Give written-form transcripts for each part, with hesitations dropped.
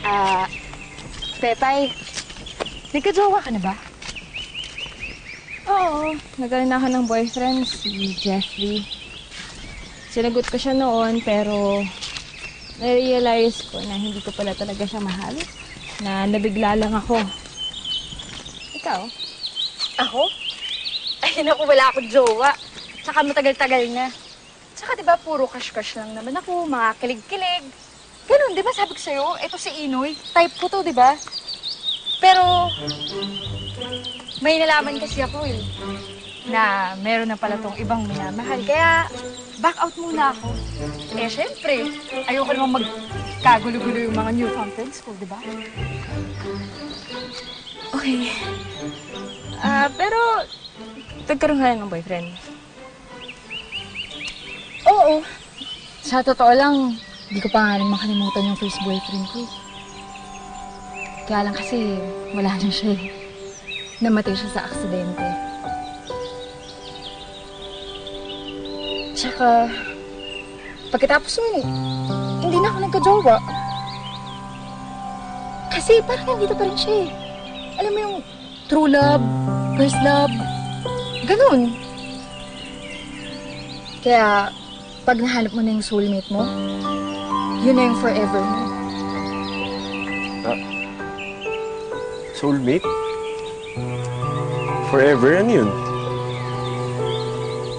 Ah, Pepay, nagka-jowa ka na ba? Oo, nagkaroon na ako ng boyfriend, si Jeffrey. Sinagot ko siya noon, pero na-realize ko na hindi ko pala talaga siya mahal. Na nabigla lang ako. Ikaw? Ako? Ay, naku, wala akong jowa. Tsaka matagal-tagal na. Tsaka diba, puro cash-cash lang naman ako, mga kilig-kilig. Ganun, diba sabi ko sa'yo, eto si Inoy, type ko to, diba? Pero, may nalaman kasi ako eh, na meron na pala tong ibang minamahal. Kaya, back out muna ako. Eh, syempre, ayoko naman magkagulo-gulo yung mga newfound friends ko, diba? Okay. Pero, nagkaroon ka na ng boyfriend? Oo. Sa totoo lang, hindi ko pa nga rin makalimutan yung first boyfriend ko. Kaya lang kasi, wala na siya eh. Namatay siya sa aksidente. Tsaka, pagkatapos nun, hindi na ako nagka-jowa. Kasi parang nandito pa rin siya eh. Alam mo yung true love, first love, ganun. Kaya, pag nahanap mo na yung soulmate mo, yun na yung forever mo. Soulmate? Forever? Ano yun?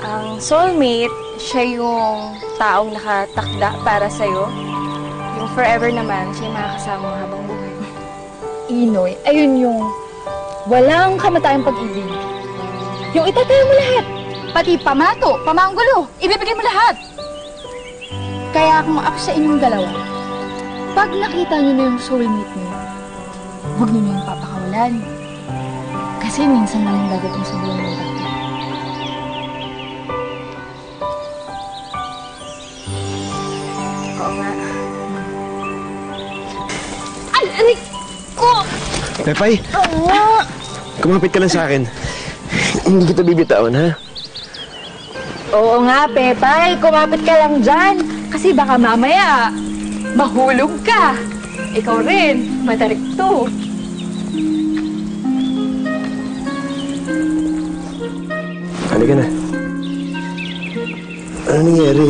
Ang soulmate, siya yung taong nakatakda para sa'yo. Yung forever naman, siya yung makakasama mo habang buhay. Inoy, ayun yung walang kamatayang pag-ibig. Yung itatayo mo lahat. Pati pamato, pamanggulo, ibibigay mo lahat. Kaya kung ako sa inyong dalawa, pag nakita niyo na yung soulmate niyo, huwag niyo na yung papakawalan. Kasi minsan lang yung dadating sa buhay niyo. Oo nga. Anik ko! Pepay! Kumapit ka lang sa akin. Hindi kita bibitawan, ha? Oo nga, Pepay. Kumapit ka lang dyan. Kasi baka mamaya, mahulog ka. Ikaw rin, matarikto. Halika na. Ano nangyari?